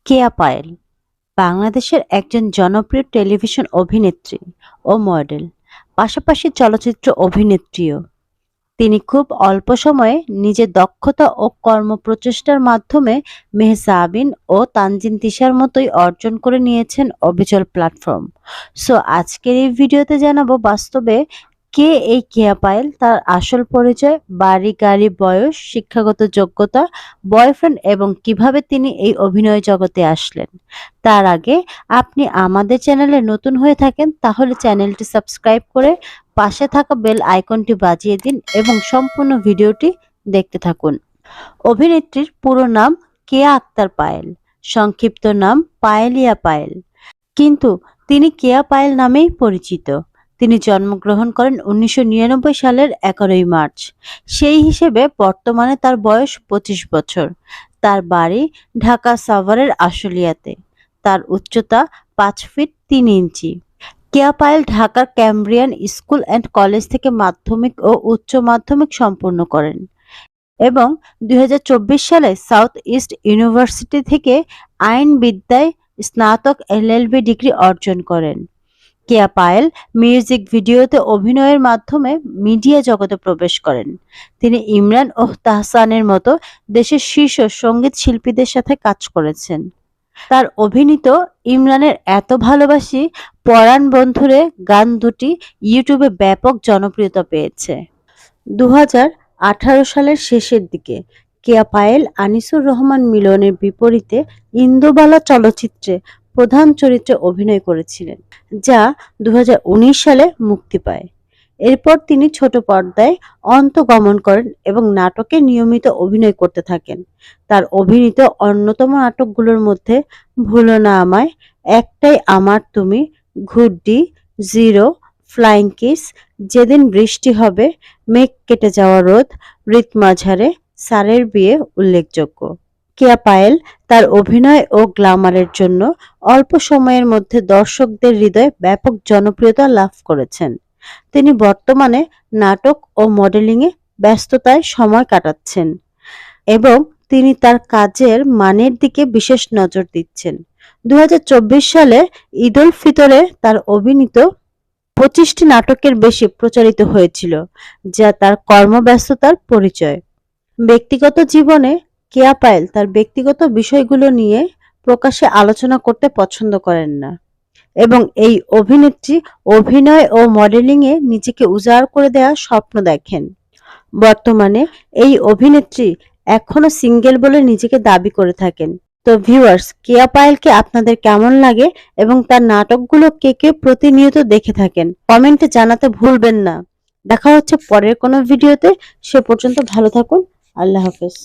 কেয়া পায়েল বাংলাদেশের একজন জনপ্রিয় টেলিভিশন অভিনেত্রী ও মডেল, পাশাপাশি চলচ্চিত্র অভিনেত্রীও। তিনি খুব অল্প সময়ে নিজের দক্ষতা ও কর্মপ্রচেষ্টার মাধ্যমে মেহজাবিন ও তানজিন তিশার মতোই অর্জন করে নিয়েছেন অবিচল প্ল্যাটফর্ম। সো আজকের এই ভিডিওতে জানাবো বাস্তবে কে এই কেয়া পায়েল, তার আসল পরিচয়, বাড়ি, গাড়ি, বয়স, শিক্ষাগত যোগ্যতা, বয়ফ্রেন্ড এবং কিভাবে তিনি এই অভিনয় জগতে আসলেন। তার আগে আপনি আমাদের চ্যানেলে নতুন হয়ে থাকেন তাহলে চ্যানেলটি সাবস্ক্রাইব করে পাশে থাকা বেল আইকনটি বাজিয়ে দিন এবং সম্পূর্ণ ভিডিওটি দেখতে থাকুন। অভিনেত্রীর পুরো নাম কেয়া আক্তার পায়েল, সংক্ষিপ্ত নাম পায়েলিয়া পায়েল, কিন্তু তিনি কেয়া পায়েল নামেই পরিচিত। তিনি জন্মগ্রহণ করেন ১৯৯৯ সালের ১১ই মার্চ। সেই হিসেবে বর্তমানে তার বয়স ২৫ বছর। তার বাড়ি ঢাকা সাভারের আশুলিয়াতে। তার উচ্চতা ৫ ফিট ৩ ইঞ্চি। কেয়া পায়েল ঢাকার ক্যামব্রিয়ান স্কুল অ্যান্ড কলেজ থেকে মাধ্যমিক ও উচ্চ মাধ্যমিক সম্পন্ন করেন এবং ২০২৪ সালে সাউথ ইস্ট ইউনিভার্সিটি থেকে আইন বিদ্যায় স্নাতক এলএলবি ডিগ্রি অর্জন করেন। কেয়া পায়েল মিউজিক ভিডিওতে অভিনয়ের মাধ্যমে মিডিয়া জগতে প্রবেশ করেন। তিনি ইমরান ও তাহসানের মতো দেশের শীর্ষ সঙ্গীত শিল্পীদের সাথে কাজ করেছেন। তার অভিনীত ইমরানের এত ভালোবাসি পরাণ বন্ধুরে গান দুটি ইউটিউবে ব্যাপক জনপ্রিয়তা পেয়েছে। ২০১৮ সালের শেষের দিকে কেয়া পায়েল আনিসুর রহমান মিলনের বিপরীতে ইন্দুবালা চলচ্চিত্রে প্রধান চরিত্রে অভিনয় করেছিলেন, যা ২০১৯ সালে মুক্তি পায়। এরপর তিনি ছোট পর্দায় অন্তর্গমন করেন এবং নাটকে নিয়মিত অভিনয় করতে থাকেন। তার অভিনীত অন্যতম নাটকগুলোর মধ্যে ভুলো না আমায়, একটাই আমার তুমি, ঘুড্ডি, জিরো, ফ্লাইং কিস, যেদিন বৃষ্টি হবে, মেঘ কেটে যাওয়া রোদ, রিত মাঝারে, স্যারের বিয়ে উল্লেখযোগ্য। কেয়া পায়েল তার অভিনয় ও গ্ল্যামারের জন্য অল্প সময়ের মধ্যে দর্শকদের হৃদয়ে ব্যাপক জনপ্রিয়তা লাভ করেছেন। তিনি বর্তমানে নাটক ও মডেলিংয়ে ব্যস্ততায় সময় কাটাচ্ছেন এবং তিনি তার কাজের মানের দিকে বিশেষ নজর দিচ্ছেন। ২০২৪ সালে ঈদ উল ফিতরে তার অভিনীত ২৫টি নাটকের বেশি প্রচারিত হয়েছিল, যা তার কর্মব্যস্ততার পরিচয়। ব্যক্তিগত জীবনে কেয়া পায়েল তার ব্যক্তিগত বিষয়গুলো নিয়ে প্রকাশ্যে আলোচনা করতে পছন্দ করেন না এবং এই অভিনেত্রী অভিনয় ও মডেলিংয়ে নিজেকে উজাড় করে দেওয়ার স্বপ্ন দেখেন। বর্তমানে এই অভিনেত্রী এখনো সিঙ্গেল বলে নিজেকে দাবি করে থাকেন। তো ভিউয়ার্স, কেয়া পায়েলকে আপনাদের কেমন লাগে এবং তার নাটকগুলো কে কে প্রতিনিয়ত দেখে থাকেন কমেন্টে জানাতে ভুলবেন না। দেখা হচ্ছে পরের কোনো ভিডিওতে। সে পর্যন্ত ভালো থাকুন। আল্লাহ হাফেজ।